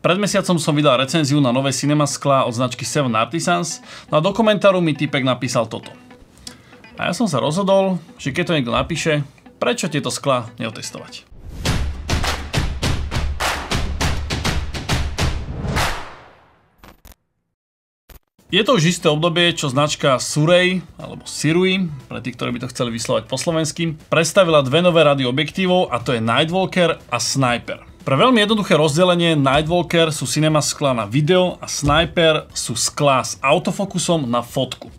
Pred mesiacom som vydal recenziu na nové cinema sklá od značky Seven Artisans, no a do komentáru mi týpek napísal toto. A ja som sa rozhodol, že keď to niekto napíše, prečo tieto sklá neotestovať. Je to už isté obdobie, čo značka Sirui, alebo Sirui, pre tých, ktorí by to chceli vyslovať po slovensky, predstavila dve nové rady objektívov, a to je Nightwalker a Sniper. Pre veľmi jednoduché rozdelenie Nightwalker sú cinema sklá na video a Sniper sú sklá s autofokusom na fotku.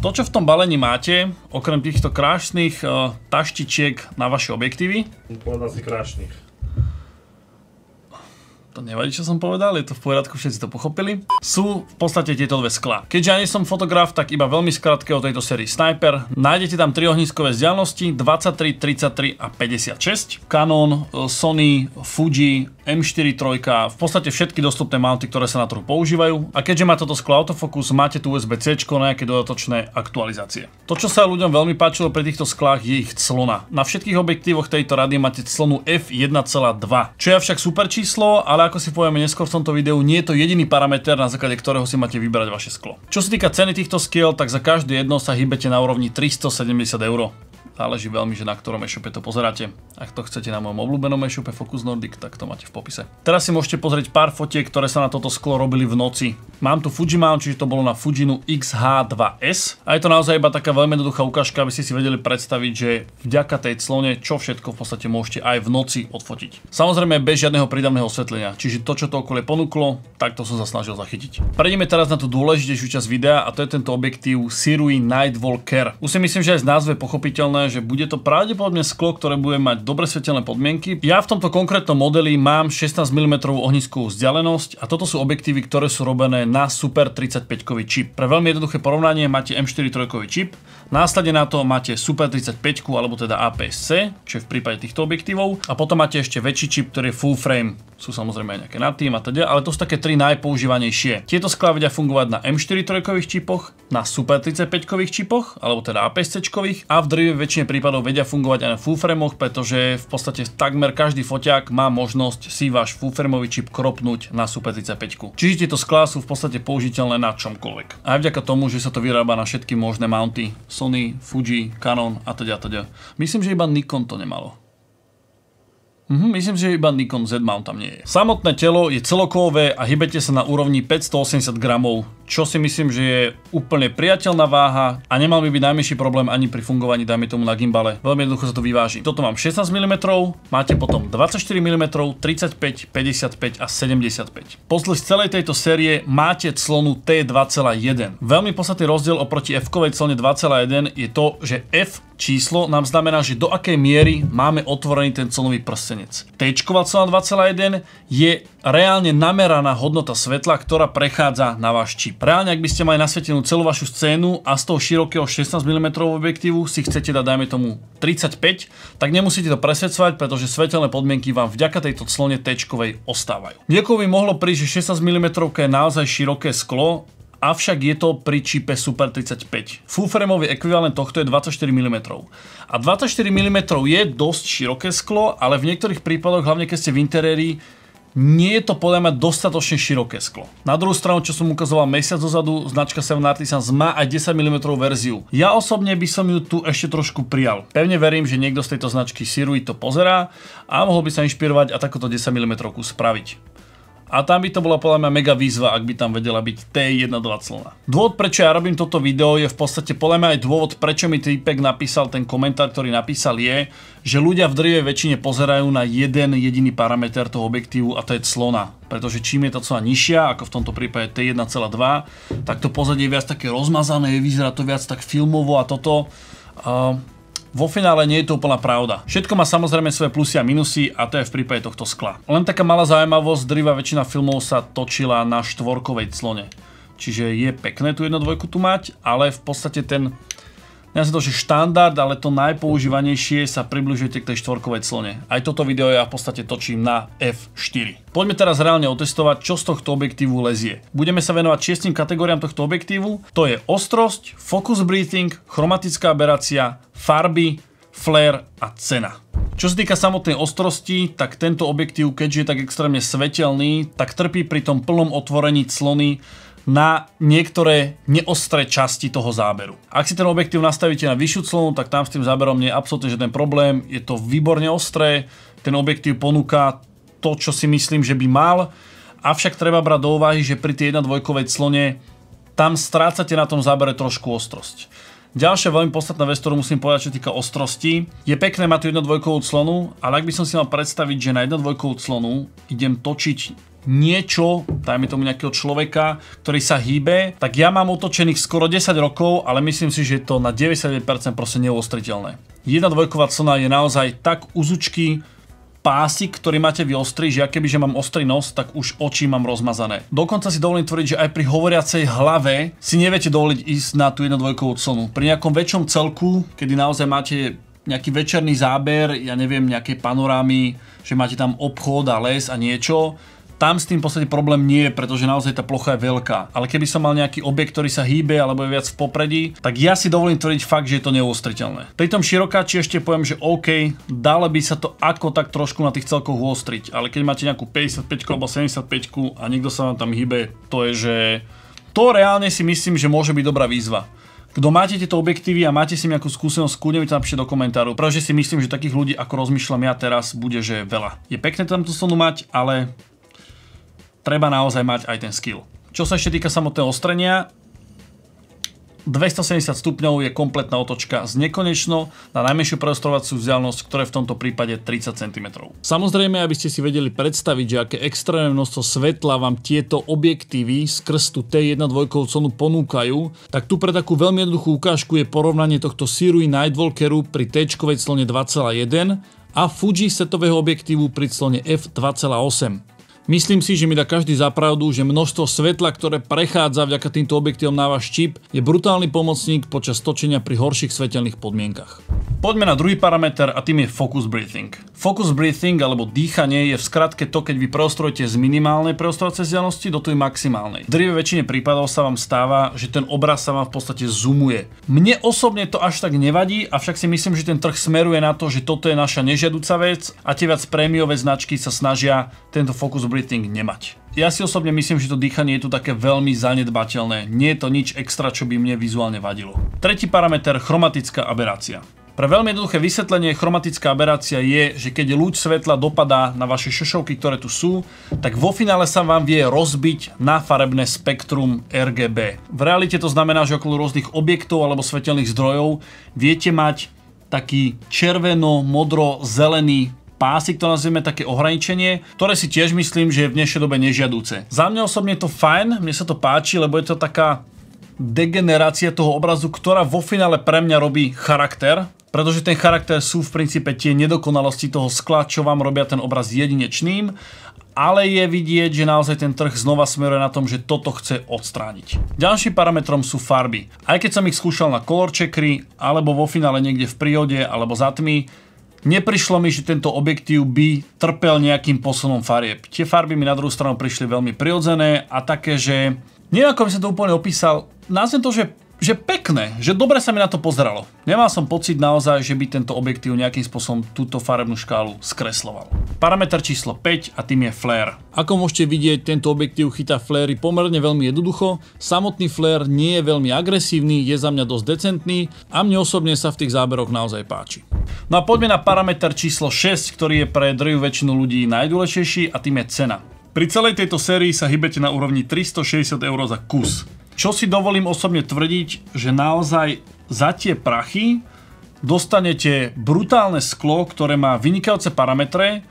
To, čo v tom balení máte, okrem týchto krásnych taštičiek na vaše objektívy. Povedal si krásnych. To nevadí, čo som povedal, je to v poriadku, všetci to pochopili. Sú v podstate tieto dve sklá. Keďže ja nie som fotograf, tak iba veľmi skrátke o tejto sérii Sniper. Nájdete tam 3 ohniskové vzdialenosti, 23, 33 a 56. Canon, Sony, Fuji, M4 III, v podstate všetky dostupné mounty, ktoré sa na trhu používajú. A keďže má toto sklo autofokus, máte tu USB-C na nejaké dodatočné aktualizácie. To, čo sa ľuďom veľmi páčilo pri týchto sklách, je ich clona. Na všetkých objektívoch tejto rady máte clonu f1,2, čo je však super číslo, ale ako si povieme neskôr v tomto videu, nie je to jediný parameter, na základe ktorého si máte vybrať vaše sklo. Čo sa týka ceny týchto skiel, tak za každé jedno sa hýbete na úrovni 370 €. Záleží veľmi, že na ktorom e-shope to pozeráte. Ak to chcete na mojom obľúbenom e-shope Focus Nordic, tak to máte v popise. Teraz si môžete pozrieť pár fotiek, ktoré sa na toto sklo robili v noci. Mám tu Fuji mount, čiže to bolo na Fujinu X-H2S. A je to naozaj iba taká veľmi jednoduchá ukážka, aby ste si vedeli predstaviť, že vďaka tej clone, čo všetko v podstate môžete aj v noci odfotiť. Samozrejme bez žiadneho prídavného osvetlenia, čiže to, čo to okolie ponúklo, tak to som sa snažil zachytiť. Prejdeme teraz na tú dôležitejšiu časť videa, a to je tento objektív Sirui Nightwalker. Už si myslím, že aj z názve pochopiteľné, že bude to pravdepodobne sklo, ktoré bude mať dobre svetelné podmienky. Ja v tomto konkrétnom modeli mám 16 mm ohniskovú vzdialenosť a toto sú objektívy, ktoré sú robené na Super 35-kový čip. Pre veľmi jednoduché porovnanie máte M4 III čip, následne na to máte Super 35, alebo teda APS-C, čo je v prípade týchto objektívov, a potom máte ešte väčší čip, ktorý je full frame. Sú samozrejme aj nejaké nad tým a teda, ale to sú také tri najpoužívanejšie. Tieto sklá vedia fungovať na M4 III čipoch, na Super 35-kových čipoch, alebo teda APS-C-čkových, a v drvivej väčšine prípadov vedia fungovať aj na full frameoch, pretože v podstate takmer každý foťák má možnosť si váš full frameový čip kropnúť na Super 35. Čiže tieto sklá sú v podstate použiteľné na čomkoľvek. Aj vďaka tomu, že sa to vyrába na všetky možné mounty, Sony, Fuji, Canon a teda. Myslím, že iba Nikon to nemalo. Myslím, že iba Nikon Z-mount tam nie je. Samotné telo je celokovové a hybete sa na úrovni 580 gramov, čo si myslím, že je úplne priateľná váha a nemal by byť najmenší problém ani pri fungovaní, dajme tomu na gimbale. Veľmi jednoducho sa to vyváži. Toto mám 16 mm, máte potom 24 mm, 35, 55 a 75. Pozdĺž celej tejto série máte clonu T2,1. Veľmi podstatný rozdiel oproti F-kovej clone 2,1 je to, že F číslo nám znamená, že do akej miery máme otvorený ten clonový prstenec. T-čková clona 2,1 je reálne nameraná hodnota svetla, ktorá prechádza na váš čip. Reálne, ak by ste mali nasvietenú celú vašu scénu a z toho širokého 16 mm objektívu si chcete dať, dajme tomu 35, tak nemusíte to presvedcovať, pretože svetelné podmienky vám vďaka tejto clone T-čkovej ostávajú. Niekomu by mohlo prísť, že 16 mm je naozaj široké sklo, avšak je to pri čipe Super 35. Full frameový ekvivalent tohto je 24 mm. A 24 mm je dosť široké sklo, ale v niektorých prípadoch, hlavne keď ste v interiéri, nie je to podľa mňa dostatočne široké sklo. Na druhú stranu, čo som ukazoval mesiac dozadu, značka Seven Artisans má aj 10 mm verziu. Ja osobne by som ju tu ešte trošku prijal. Pevne verím, že niekto z tejto značky Sirui to pozerá a mohol by sa inšpirovať a takúto 10 mm spraviť. A tam by to bola podľa mňa mega výzva, ak by tam vedela byť T1,2 clona. Dôvod, prečo ja robím toto video, je v podstate podľa mňa aj dôvod, prečo mi týpek napísal ten komentár, ktorý napísal, je, že ľudia v drvivej väčšine pozerajú na jeden jediný parameter toho objektívu, a to je clona. Pretože čím je tá clona nižšia, ako v tomto prípade T1,2, tak to pozadie je viac také rozmazané, vyzerá to viac tak filmovo a toto. Vo finále nie je to úplná pravda. Všetko má samozrejme svoje plusy a minusy a to je v prípade tohto skla. Len taká malá zaujímavosť, drvivá väčšina filmov sa točila na štvorkovej clone. Čiže je pekné tú 1.2 tu mať, ale v podstate ten, neviem to, že štandard, ale to najpoužívanejšie sa približujete k tej štvorkovej clone. Aj toto video ja v podstate točím na F4. Poďme teraz reálne otestovať, čo z tohto objektívu lezie. Budeme sa venovať 6 kategóriám tohto objektívu. To je ostrosť, focus breathing, chromatická aberácia, farby, flare a cena. Čo sa týka samotnej ostrosti, tak tento objektív, keďže je tak extrémne svetelný, tak trpí pri tom plnom otvorení clony na niektoré neostré časti toho záberu. Ak si ten objektív nastavíte na vyššiu clonu, tak tam s tým záberom nie je absolútne žiaden problém. Je to výborne ostré, ten objektív ponúka to, čo si myslím, že by mal. Avšak treba brať do úvahy, že pri tej 1.2 clone tam strácate na tom zábere trošku ostrosť. Ďalšia veľmi podstatná vec, ktorú musím povedať, čo týka ostrosti. Je pekné mať tú 1.2 clonu, ale ak by som si mal predstaviť, že na 1.2 clonu idem točiť niečo, dajme tomu nejakého človeka, ktorý sa hýbe, tak ja mám otočených skoro 10 rokov, ale myslím si, že je to na 99% proste neostriteľné. 1.2 clona je naozaj tak uzučký pásik, ktorý máte vyostriť, že ja kebyže mám ostrý nos, tak už oči mám rozmazané. Dokonca si dovolím tvrdiť, že aj pri hovoriacej hlave si neviete dovoliť ísť na tú 1.2 clonu. Pri nejakom väčšom celku, kedy naozaj máte nejaký večerný záber, ja neviem, nejaké panorámy, že máte tam obchod a les a niečo, tam s tým v podstate problém nie je, pretože naozaj tá plocha je veľká. Ale keby som mal nejaký objekt, ktorý sa hýbe alebo je viac v popredí, tak ja si dovolím tvrdiť fakt, že je to neostriteľné. Pritom širokáči ešte poviem, že OK, dalo by sa to ako tak trošku na tých celkoch uostriť, ale keď máte nejakú 55 alebo 75 a niekto sa vám tam hýbe, to je, že to reálne si myslím, že môže byť dobrá výzva. Kto máte tieto objektívy a máte si nejakú skúsenosť, kľudne mi to napíšte do komentárov, pretože si myslím, že takých ľudí, ako rozmýšľam ja teraz, bude že veľa. Je pekné tam tú slonu mať, ale treba naozaj mať aj ten skill. Čo sa ešte týka samotného ostrenia, 270 stupňov je kompletná otočka z nekonečno na najmenšiu preostorovaciu vzdialenosť, ktoré v tomto prípade 30 cm. Samozrejme, aby ste si vedeli predstaviť, že aké extrémne množstvo svetla vám tieto objektívy skrz tú T1.2 clonu ponúkajú, tak tu pre takú veľmi jednoduchú ukážku je porovnanie tohto Sirui Nightwalkeru pri T-čkovej clone 2.1 a Fuji setového objektívu pri clone f2.8. Myslím si, že mi dá každý za pravdu, že množstvo svetla, ktoré prechádza vďaka týmto objektívom na váš čip, je brutálny pomocník počas točenia pri horších svetelných podmienkach. Poďme na druhý parameter a tým je focus breathing. Focus breathing alebo dýchanie je v skratke to, keď vy preostrujete z minimálnej preostorovacej vzdialenosti do tej maximálnej. V drvivej väčšine prípadov sa vám stáva, že ten obraz sa vám v podstate zoomuje. Mne osobne to až tak nevadí, avšak si myslím, že ten trh smeruje na to, že toto je naša nežiaduca vec a tie viac prémiové značky sa snažia tento focus breathing nemať. Ja si osobne myslím, že to dýchanie je tu také veľmi zanedbateľné. Nie je to nič extra, čo by mne vizuálne vadilo. Tretí parameter, chromatická aberácia. Pre veľmi jednoduché vysvetlenie, chromatická aberácia je, že keď lúč svetla dopadá na vaše šošovky, ktoré tu sú, tak vo finále sa vám vie rozbiť na farebné spektrum RGB. V realite to znamená, že okolo rôznych objektov alebo svetelných zdrojov viete mať taký červeno-modro-zelený pásik, to nazveme také ohraničenie, ktoré si tiež myslím, že je v dnešnej dobe nežiaduce. Za mňa osobne je to fajn, mne sa to páči, lebo je to taká degenerácia toho obrazu, ktorá vo finále pre mňa robí charakter, pretože ten charakter sú v princípe tie nedokonalosti toho skla, čo vám robia ten obraz jedinečným, ale je vidieť, že naozaj ten trh znova smeruje na tom, že toto chce odstrániť. Ďalším parametrom sú farby. Aj keď som ich skúšal na color checkry, alebo vo finále niekde v prírode, alebo za tmy, neprišlo mi, že tento objektív by trpel nejakým posunom farieb. Tie farby mi na druhú stranu prišli veľmi prirodzené a také, že neviem, ako by som to úplne opísal, nazvem to, že pekné, že dobre sa mi na to pozeralo. Nemal som pocit naozaj, že by tento objektív nejakým spôsobom túto farebnú škálu skresloval. Parameter číslo 5 a tým je flare. Ako môžete vidieť, tento objektív chytá fléry pomerne veľmi jednoducho. Samotný flare nie je veľmi agresívny, je za mňa dosť decentný a mne osobne sa v tých záberoch naozaj páči. No a poďme na parameter číslo 6, ktorý je pre drvivú väčšinu ľudí najdôležitejší a tým je cena. Pri celej tejto sérii sa hýbete na úrovni 360 € za kus. Čo si dovolím osobne tvrdiť, že naozaj za tie prachy dostanete brutálne sklo, ktoré má vynikajúce parametre.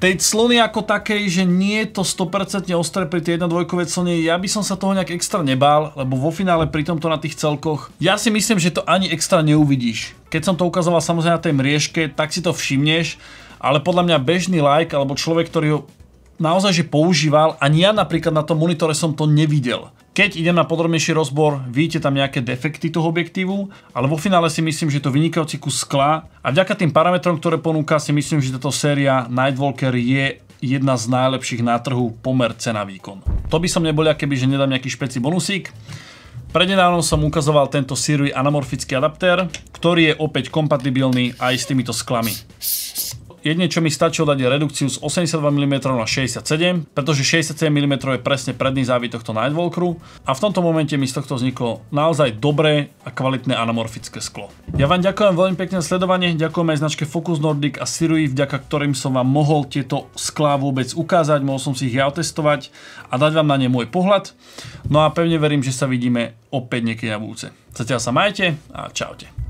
Tej clony ako takej, že nie je to 100% ostré pri tej 1.2 clone, ja by som sa toho nejak extra nebál, lebo vo finále pri tomto na tých celkoch, ja si myslím, že to ani extra neuvidíš. Keď som to ukazoval samozrejme na tej mriežke, tak si to všimneš, ale podľa mňa bežný like alebo človek, ktorý ho naozaj že používal, ani ja napríklad na tom monitore som to nevidel. Keď idem na podrobnejší rozbor, vidíte tam nejaké defekty toho objektívu, ale vo finále si myslím, že je to vynikajúci kus skla a vďaka tým parametrom, ktoré ponúka, si myslím, že táto séria Nightwalker je jedna z najlepších na trhu pomer cena výkon. To by som nebol, kebyže nedám nejaký špeci bonusík. Prednedávnom som ukazoval tento Sirui anamorfický adaptér, ktorý je opäť kompatibilný aj s týmito sklami. Jedine, čo mi stačilo dať, je redukciu z 82 mm na 67, pretože 67 mm je presne predný závit tohto Nightwalkeru a v tomto momente mi z tohto vzniklo naozaj dobré a kvalitné anamorfické sklo. Ja vám ďakujem veľmi pekne za sledovanie, ďakujem aj značke Focus Nordic a Sirui, vďaka ktorým som vám mohol tieto sklá vôbec ukázať, mohol som si ich ja otestovať a dať vám na ne môj pohľad. No a pevne verím, že sa vidíme opäť niekedy na budúce. Zatiaľ sa majte a čaute.